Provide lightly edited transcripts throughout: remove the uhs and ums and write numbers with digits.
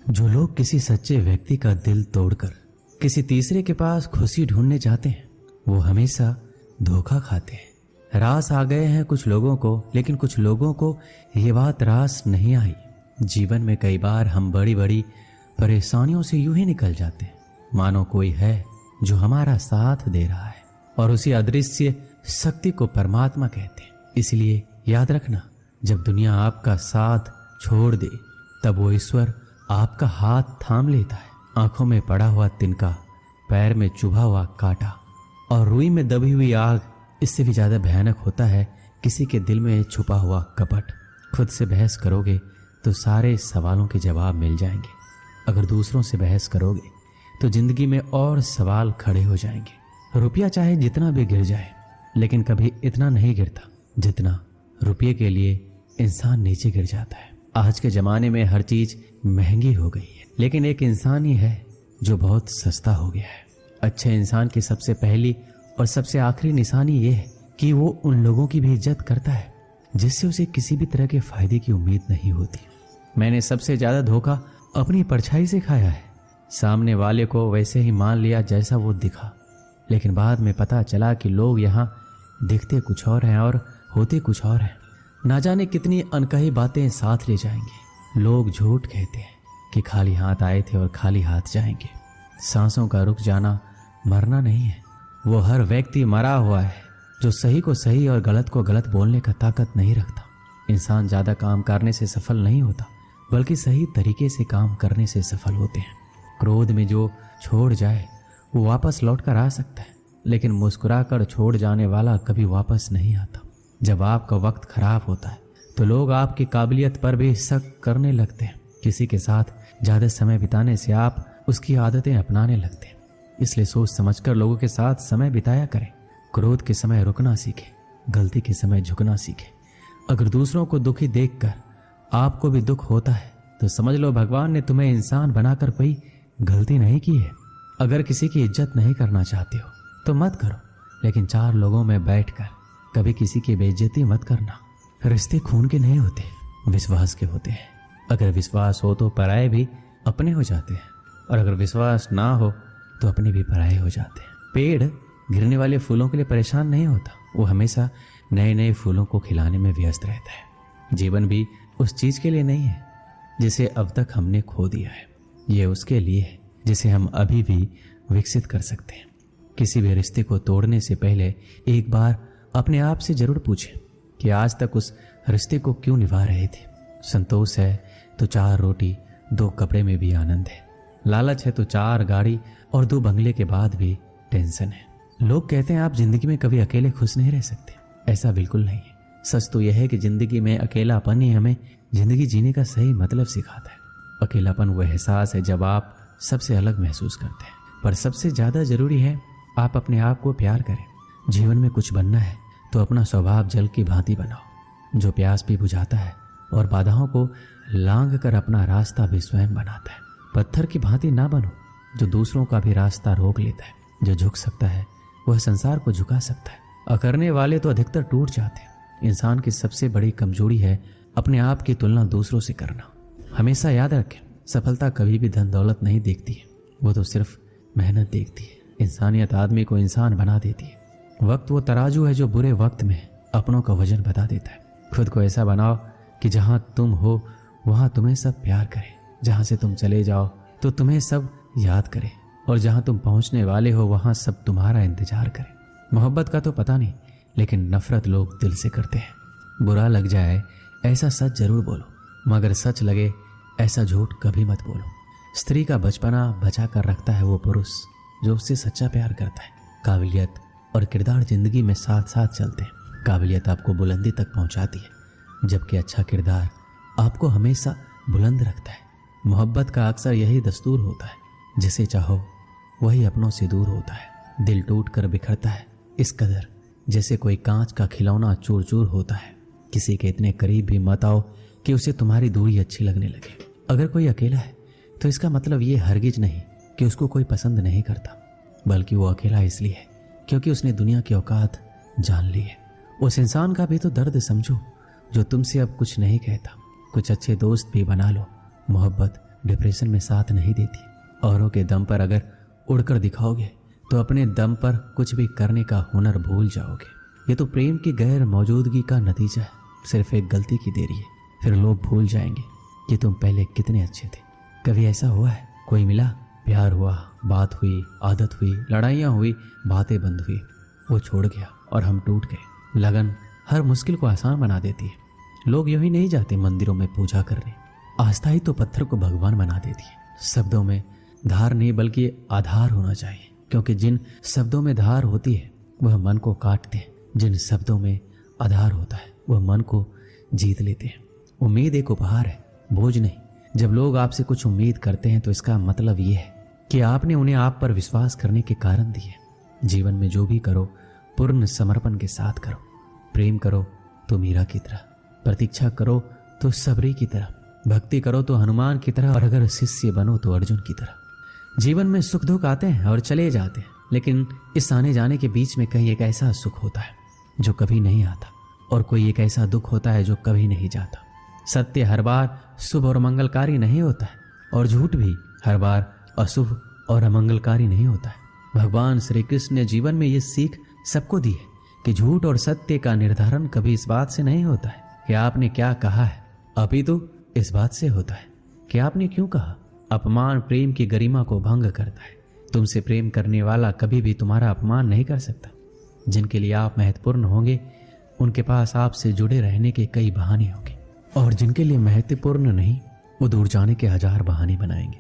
जो लोग किसी सच्चे व्यक्ति का दिल तोड़कर किसी तीसरे के पास खुशी ढूंढने जाते हैं वो हमेशा धोखा खाते हैं। रास आ गए हैं कुछ लोगों को, लेकिन कुछ लोगों को ये बात रास नहीं आई। जीवन में कई बार हम बड़ी बड़ी परेशानियों से यूं ही निकल जाते हैं मानो कोई है जो हमारा साथ दे रहा है, और उसी अदृश्य शक्ति को परमात्मा कहते हैं। इसलिए याद रखना, जब दुनिया आपका साथ छोड़ दे तब वो ईश्वर आपका हाथ थाम लेता है। आंखों में पड़ा हुआ तिनका, पैर में चुभा हुआ कांटा और रुई में दबी हुई आग, इससे भी ज्यादा भयानक होता है किसी के दिल में छुपा हुआ कपट। खुद से बहस करोगे तो सारे सवालों के जवाब मिल जाएंगे, अगर दूसरों से बहस करोगे तो जिंदगी में और सवाल खड़े हो जाएंगे। रुपया चाहे जितना भी गिर जाए, लेकिन कभी इतना नहीं गिरता जितना रुपये के लिए इंसान नीचे गिर जाता है। आज के जमाने में हर चीज महंगी हो गई है, लेकिन एक इंसान ही है जो बहुत सस्ता हो गया है। अच्छे इंसान की सबसे पहली और सबसे आखिरी निशानी ये है कि वो उन लोगों की भी इज्जत करता है जिससे उसे किसी भी तरह के फायदे की उम्मीद नहीं होती। मैंने सबसे ज्यादा धोखा अपनी परछाई से खाया है। सामने वाले को वैसे ही मान लिया जैसा वो दिखा, लेकिन बाद में पता चला कि लोग यहाँ दिखते कुछ और हैं और होते कुछ और हैं। ना जाने कितनी अनकही बातें साथ ले जाएंगे। लोग झूठ कहते हैं कि खाली हाथ आए थे और खाली हाथ जाएंगे। सांसों का रुक जाना मरना नहीं है, वो हर व्यक्ति मरा हुआ है जो सही को सही और गलत को गलत बोलने का ताकत नहीं रखता। इंसान ज्यादा काम करने से सफल नहीं होता, बल्कि सही तरीके से काम करने से सफल होते हैं। क्रोध में जो छोड़ जाए वो वापस लौट कर आ सकता है, लेकिन मुस्कुरा कर छोड़ जाने वाला कभी वापस नहीं आता। जब आपका वक्त खराब होता है तो लोग आपकी काबिलियत पर भी शक करने लगते हैं। किसी के साथ ज्यादा समय बिताने से आप उसकी आदतें अपनाने लगते हैं। इसलिए सोच समझकर लोगों के साथ समय बिताया करें। क्रोध के समय रुकना सीखें, गलती के समय झुकना सीखें। अगर दूसरों को दुखी देखकर आपको भी दुख होता है तो समझ लो भगवान ने तुम्हें इंसान बनाकर कोई गलती नहीं की है। अगर किसी की इज्जत नहीं करना चाहते हो तो मत करो, लेकिन चार लोगों में बैठकर कभी किसी की बेइज्जती मत करना। रिश्ते खून के नहीं होते, विश्वास के होते हैं। अगर विश्वास हो तो पराये भी अपने हो जाते हैं, और अगर विश्वास ना हो तो अपने भी पराये हो जाते हैं। पेड़ गिरने वाले फूलों के लिए परेशान नहीं होता, वो हमेशा नए नए फूलों को खिलाने में व्यस्त रहता है। जीवन भी उस चीज के लिए नहीं है जिसे अब तक हमने खो दिया है, ये उसके लिए है जिसे हम अभी भी विकसित कर सकते हैं। किसी भी रिश्ते को तोड़ने से पहले एक बार अपने आप से जरूर पूछें कि आज तक उस रिश्ते को क्यों निभा रहे थे। संतोष है तो 4 रोटी 2 कपड़े में भी आनंद है। लालच है तो 4 गाड़ी और 2 बंगले के बाद भी टेंशन है। लोग कहते हैं आप जिंदगी में कभी अकेले खुश नहीं रह सकते, ऐसा बिल्कुल नहीं है। सच तो यह है कि जिंदगी में अकेलापन ही हमें जिंदगी जीने का सही मतलब सिखाता है। अकेलापन वह एहसास है जब आप सबसे अलग महसूस करते हैं, पर सबसे ज्यादा जरूरी है आप अपने आप को प्यार करें। जीवन में कुछ बनना है तो अपना स्वभाव जल की भांति बनाओ, जो प्यास भी बुझाता है और बाधाओं को लांघ कर अपना रास्ता भी स्वयं बनाता है। पत्थर की भांति ना बनो जो दूसरों का भी रास्ता रोक लेता है। जो झुक सकता है वह संसार को झुका सकता है। अकड़ने वाले तो अधिकतर टूट जाते हैं। इंसान की सबसे बड़ी कमजोरी है अपने आप की तुलना दूसरों से करना। हमेशा याद रखें, सफलता कभी भी धन दौलत नहीं देखती है, वो तो सिर्फ मेहनत देखती है। इंसानियत आदमी को इंसान बना देती है। वक्त वो तराजू है जो बुरे वक्त में अपनों का वजन बता देता है। खुद को ऐसा बनाओ कि जहां तुम हो वहां तुम्हें सब प्यार करे, जहां से तुम चले जाओ तो तुम्हें सब याद करे, और जहां तुम पहुंचने वाले हो वहां सब तुम्हारा इंतजार करे। मोहब्बत का तो पता नहीं, लेकिन नफरत लोग दिल से करते हैं। बुरा लग जाए ऐसा सच जरूर बोलो, मगर सच लगे ऐसा झूठ कभी मत बोलो। स्त्री का बचपना बचा कर रखता है वो पुरुष जो उससे सच्चा प्यार करता है। काबिलियत और किरदार जिंदगी में साथ साथ चलते हैं। काबिलियत आपको बुलंदी तक पहुंचाती है, जबकि अच्छा किरदार आपको हमेशा बुलंद रखता है। मोहब्बत का अक्सर यही दस्तूर होता है, जिसे चाहो वही अपनों से दूर होता है। दिल टूट कर बिखरता है इस कदर जैसे कोई कांच का खिलौना चूर चूर होता है। किसी के इतने करीब भी मत आओ कि उसे तुम्हारी दूरी अच्छी लगने लगे। अगर कोई अकेला है तो इसका मतलब ये हरगिज नहीं कि उसको कोई पसंद नहीं करता, बल्कि वो अकेला इसलिए है क्योंकि उसने दुनिया की औकात जान ली है। उस इंसान का भी तो दर्द समझो जो तुमसे अब कुछ नहीं कहता। कुछ अच्छे दोस्त भी बना लो। मोहब्बत डिप्रेशन में साथ नहीं देती। औरों के दम पर अगर उड़कर दिखाओगे तो अपने दम पर कुछ भी करने का हुनर भूल जाओगे। ये तो प्रेम की गैर मौजूदगी का नतीजा है। सिर्फ एक गलती की देरी है, फिर लोग भूल जाएंगे कि तुम पहले कितने अच्छे थे। कभी ऐसा हुआ है, कोई मिला, प्यार हुआ, बात हुई, आदत हुई, लड़ाइयाँ हुई, बातें बंद हुई, वो छोड़ गया और हम टूट गए। लगन हर मुश्किल को आसान बना देती है। लोग यूं ही नहीं जाते मंदिरों में पूजा करने। आस्था ही तो पत्थर को भगवान बना देती है। शब्दों में धार नहीं बल्कि आधार होना चाहिए, क्योंकि जिन शब्दों में धार होती है वह मन को काटते हैं। जिन शब्दों में आधार होता है वह मन को जीत लेते हैं। उम्मीद एक उपहार है, बोझ नहीं। जब लोग आपसे कुछ उम्मीद करते हैं तो इसका मतलब यह है कि आपने उन्हें आप पर विश्वास करने के कारण दिए। जीवन में जो भी करो पूर्ण समर्पण के साथ करो। प्रेम करो तो मीरा की तरह, प्रतीक्षा करो तो सबरी की तरह, भक्ति करो तो हनुमान की तरह, और अगर शिष्य बनो तो अर्जुन की तरह। जीवन में सुख दुख आते हैं और चले जाते हैं, लेकिन इस आने जाने के बीच में कहीं एक ऐसा सुख होता है जो कभी नहीं आता, और कोई एक ऐसा दुख होता है जो कभी नहीं जाता। सत्य हर बार शुभ और मंगलकारी नहीं होता है, और झूठ भी हर बार अशुभ और अमंगलकारी नहीं होता है। भगवान श्री कृष्ण ने जीवन में ये सीख सबको दी है कि झूठ और सत्य का निर्धारण कभी इस बात से नहीं होता है कि आपने क्या कहा है, अपितु इस बात से होता है कि आपने क्यों कहा। अपमान प्रेम की गरिमा को भंग करता है। तुमसे प्रेम करने वाला कभी भी तुम्हारा अपमान नहीं कर सकता। जिनके लिए आप महत्वपूर्ण होंगे उनके पास आपसे जुड़े रहने के कई बहाने होंगे, और जिनके लिए महत्वपूर्ण नहीं वो दूर जाने के हजार बहाने बनाएंगे।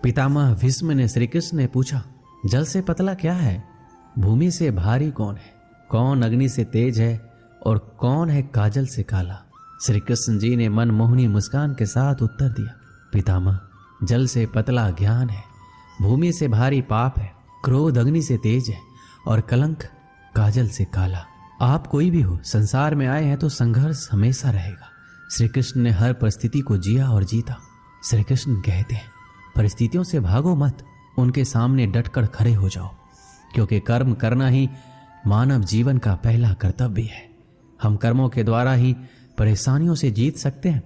पितामह भीष्म ने श्री कृष्ण ने पूछा, जल से पतला क्या है, भूमि से भारी कौन है, कौन अग्नि से तेज है और कौन है काजल से काला। श्री कृष्ण जी ने मनमोहनी मुस्कान के साथ उत्तर दिया, पितामह जल से पतला ज्ञान है, भूमि से भारी पाप है, क्रोध अग्नि से तेज है और कलंक काजल से काला। आप कोई भी हो, संसार में आए हैं तो संघर्ष हमेशा रहेगा। श्री कृष्ण ने हर परिस्थिति को जिया और जीता। श्री कृष्ण कहते हैं, परिस्थितियों से भागो मत, उनके सामने डटकर खड़े हो जाओ, क्योंकि कर्म करना ही मानव जीवन का पहला कर्तव्य है। हम कर्मों के द्वारा ही परेशानियों से जीत सकते हैं।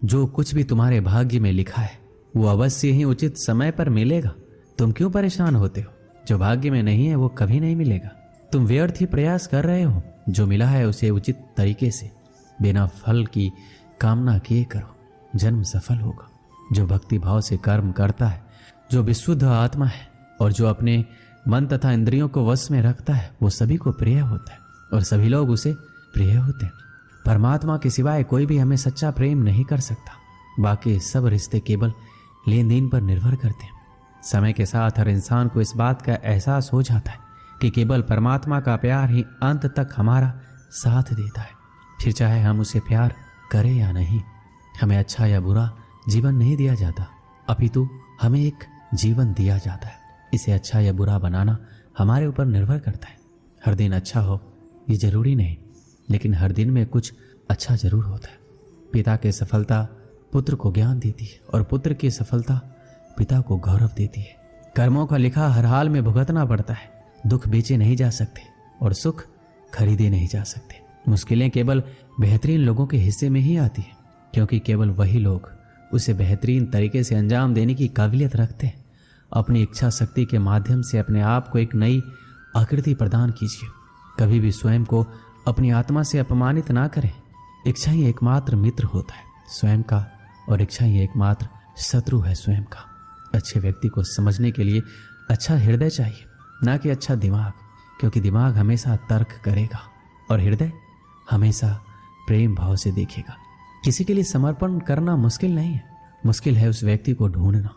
जो कुछ भी तुम्हारे भाग्य में लिखा है वो अवश्य ही उचित समय पर मिलेगा। तुम क्यों परेशान होते हो? जो भाग्य में नहीं है वो कभी नहीं मिलेगा। तुम व्यर्थ ही प्रयास कर रहे हो। जो मिला है उसे उचित तरीके से बिना फल की कामना किए करो, जन्म सफल होगा। जो भक्ति भाव से कर्म करता है, जो विशुद्ध आत्मा है और जो अपने मन तथा इंद्रियों को वश में रखता है, वो सभी को प्रिय होता है और सभी लोग उसे प्रिय होते हैं। परमात्मा के सिवाय कोई भी हमें सच्चा प्रेम नहीं कर सकता। बाकी सब रिश्ते केवल लेन देन पर निर्भर करते हैं। समय के साथ हर इंसान को इस बात का एहसास हो जाता है कि केवल परमात्मा का प्यार ही अंत तक हमारा साथ देता है। फिर चाहे हम उसे प्यार करें या नहीं, हमें अच्छा या बुरा जीवन नहीं दिया जाता, अपितु हमें एक जीवन दिया जाता है। इसे अच्छा या बुरा बनाना हमारे ऊपर निर्भर करता है। हर दिन अच्छा हो ये जरूरी नहीं, लेकिन हर दिन में कुछ अच्छा जरूर होता है। पिता की सफलता पुत्र को ज्ञान देती है और पुत्र की सफलता पिता को गौरव देती है। कर्मों का लिखा हर हाल में भुगतना पड़ता है। दुख बेचे नहीं जा सकते और सुख खरीदे नहीं जा सकते। मुश्किलें केवल बेहतरीन लोगों के हिस्से में ही आती है, क्योंकि केवल वही लोग उसे बेहतरीन तरीके से अंजाम देने की काबिलियत रखते हैं। अपनी इच्छा शक्ति के माध्यम से अपने आप को एक नई आकृति प्रदान कीजिए। कभी भी स्वयं को अपनी आत्मा से अपमानित ना करें। इच्छा ही एकमात्र मित्र होता है स्वयं का, और इच्छा ही एकमात्र शत्रु है स्वयं का। अच्छे व्यक्ति को समझने के लिए अच्छा हृदय चाहिए, ना कि अच्छा दिमाग, क्योंकि दिमाग हमेशा तर्क करेगा और हृदय हमेशा प्रेम भाव से देखेगा। किसी के लिए समर्पण करना मुश्किल नहीं है, मुश्किल है उस व्यक्ति को ढूंढना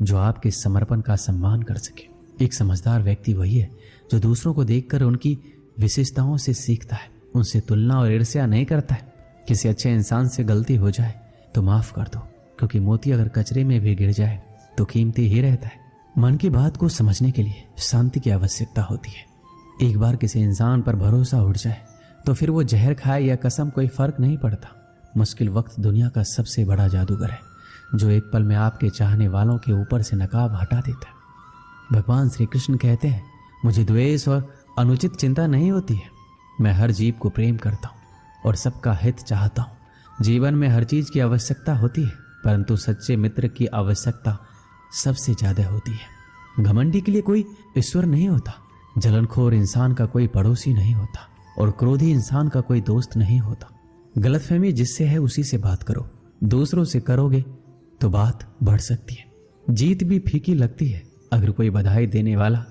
जो आपके समर्पण का सम्मान कर सके। एक समझदार व्यक्ति वही है जो दूसरों को देखकर उनकी विशेषताओं से सीखता है, उनसे तुलना और ईर्ष्या नहीं करता है। किसी अच्छे इंसान से गलती हो जाए तो माफ कर दो, क्योंकि मोती अगर कचरे में भी गिर जाए तो कीमती ही रहता है। मन की बात को समझने के लिए शांति की आवश्यकता होती है। एक बार किसी इंसान पर भरोसा उठ जाए तो फिर वो जहर खाए या कसम कोई फर्क नहीं पड़ता। मुश्किल वक्त दुनिया का सबसे बड़ा जादूगर है, जो एक पल में आपके चाहने वालों के ऊपर से नकाब हटा देता है। भगवान श्री कृष्ण कहते हैं, मुझे द्वेष और अनुचित चिंता नहीं होती है। मैं हर जीव को प्रेम करता हूँ और सबका हित चाहता हूँ। जीवन में हर चीज की आवश्यकता होती है, परंतु सच्चे मित्र की आवश्यकता सबसे ज्यादा होती है। घमंडी के लिए कोई ईश्वर नहीं होता, जलनखोर इंसान का कोई पड़ोसी नहीं होता और क्रोधी इंसान का कोई दोस्त नहीं होता। गलतफहमी जिससे है उसी से बात करो, दूसरों से करोगे तो बात बढ़ सकती है। जीत भी फीकी लगती है अगर कोई बधाई देने वाला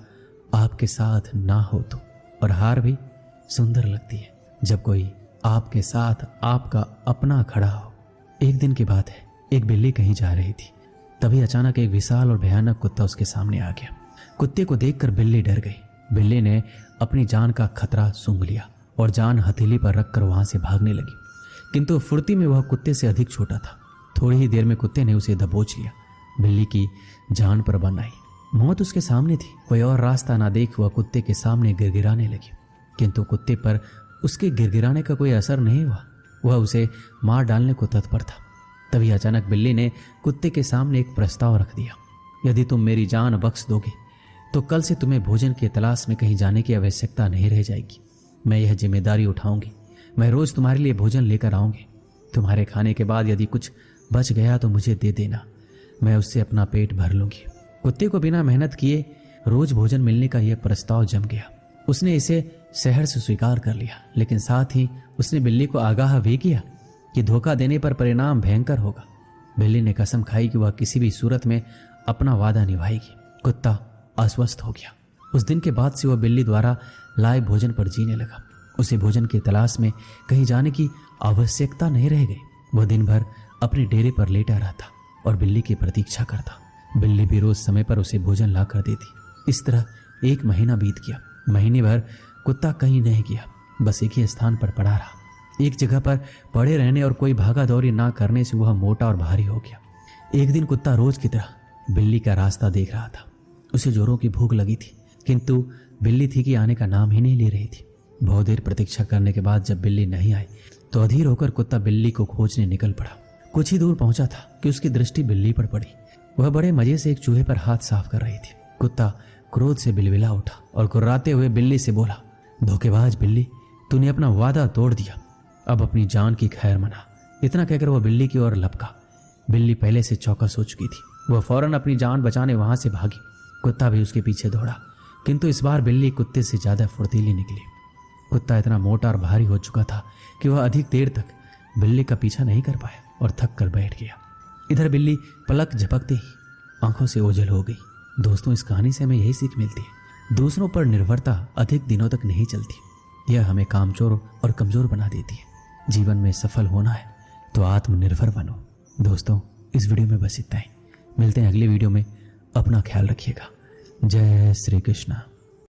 आपके साथ ना हो तो, और हार भी सुंदर लगती है जब कोई आपके साथ आपका अपना खड़ा हो। एक दिन की बात है, एक बिल्ली कहीं जा रही थी, तभी अचानक एक विशाल और भयानक कुत्ता उसके सामने आ गया। कुत्ते को देखकर बिल्ली डर गई। बिल्ली ने अपनी जान का खतरा सूंघ लिया और जान हथेली पर रखकर वहां से भागने लगी, किंतु फुर्ती में वह कुत्ते से अधिक छोटा था। थोड़ी ही देर में कुत्ते ने उसे दबोच लिया। बिल्ली की जान पर बन आई, मौत उसके सामने थी। कोई और रास्ता ना देख वह कुत्ते के सामने गिड़गिड़ाने लगी, किंतु कुत्ते पर उसके गिड़गिड़ाने का कोई असर नहीं हुआ। वह उसे मार डालने को तत्पर था। तभी अचानक बिल्ली ने कुत्ते के सामने एक प्रस्ताव रख दिया, यदि तुम मेरी जान बख्श दोगे तो कल से तुम्हें भोजन की तलाश में कहीं जाने की आवश्यकता नहीं रह जाएगी। मैं यह जिम्मेदारी उठाऊंगी, मैं रोज तुम्हारे लिए भोजन लेकर आऊंगी। तुम्हारे खाने के बाद यदि कुछ बच गया तो मुझे दे देना, मैं उससे अपना पेट भर लूंगी। कुत्ते को बिना मेहनत किए रोज भोजन मिलने का यह प्रस्ताव जम गया। उसने इसे शहर से स्वीकार कर लिया, लेकिन साथ ही उसने बिल्ली को आगाह भी किया कि धोखा देने पर परिणाम भयंकर होगा। बिल्ली ने कसम खाई कि वह किसी भी सूरत में अपना वादा निभाएगी। कुत्ता आश्वस्त हो गया। उस दिन के बाद से वह बिल्ली द्वारा लाए भोजन पर जीने लगा। उसे भोजन की तलाश में कहीं जाने की आवश्यकता नहीं रह गई। वह दिन भर अपने डेरे पर लेटा रहता और बिल्ली की प्रतीक्षा करता। बिल्ली भी रोज समय पर उसे भोजन ला कर देती। इस तरह एक महीना बीत गया। महीने भर कुत्ता कहीं नहीं गया, बस एक ही स्थान पर पड़ा रहा। एक जगह पर पड़े रहने और कोई भागा दौड़ी ना करने से वह मोटा और भारी हो गया। एक दिन कुत्ता रोज की तरह बिल्ली का रास्ता देख रहा था। उसे जोरों की भूख लगी थी, किंतु बिल्ली थी कि आने का नाम ही नहीं ले रही थी। बहुत देर प्रतीक्षा करने के बाद जब बिल्ली नहीं आई तो अधीर होकर कुत्ता बिल्ली को खोजने निकल पड़ा। कुछ ही दूर पहुंचा था कि उसकी दृष्टि बिल्ली पर पड़ी। वह बड़े मजे से एक चूहे पर हाथ साफ कर रही थी। कुत्ता क्रोध से बिलबिला उठा और कुर्राते हुए बिल्ली से बोला, धोखेबाज बिल्ली, तूने अपना वादा तोड़ दिया, अब अपनी जान की खैर मना। इतना कहकर वह बिल्ली की ओर लपका। बिल्ली पहले से चौकस हो चुकी थी। वह फौरन अपनी जान बचाने वहां से भागी। कुत्ता भी उसके पीछे दौड़ा, किंतु इस बार बिल्ली कुत्ते से ज्यादा फुर्तीली निकली। कुत्ता इतना मोटा और भारी हो चुका था कि वह अधिक देर तक बिल्ली का पीछा नहीं कर पाया और थक कर बैठ गया। इधर बिल्ली पलक झपकते ही आंखों से ओझल हो गई। दोस्तों, इस कहानी से हमें यही सीख मिलती है, दूसरों पर निर्भरता अधिक दिनों तक नहीं चलती। यह हमें कामचोर और कमजोर बना देती है। जीवन में सफल होना है तो आत्मनिर्भर बनो। दोस्तों, इस वीडियो में बस इतना ही। मिलते हैं अगले वीडियो में। अपना ख्याल रखिएगा। जय श्री कृष्ण।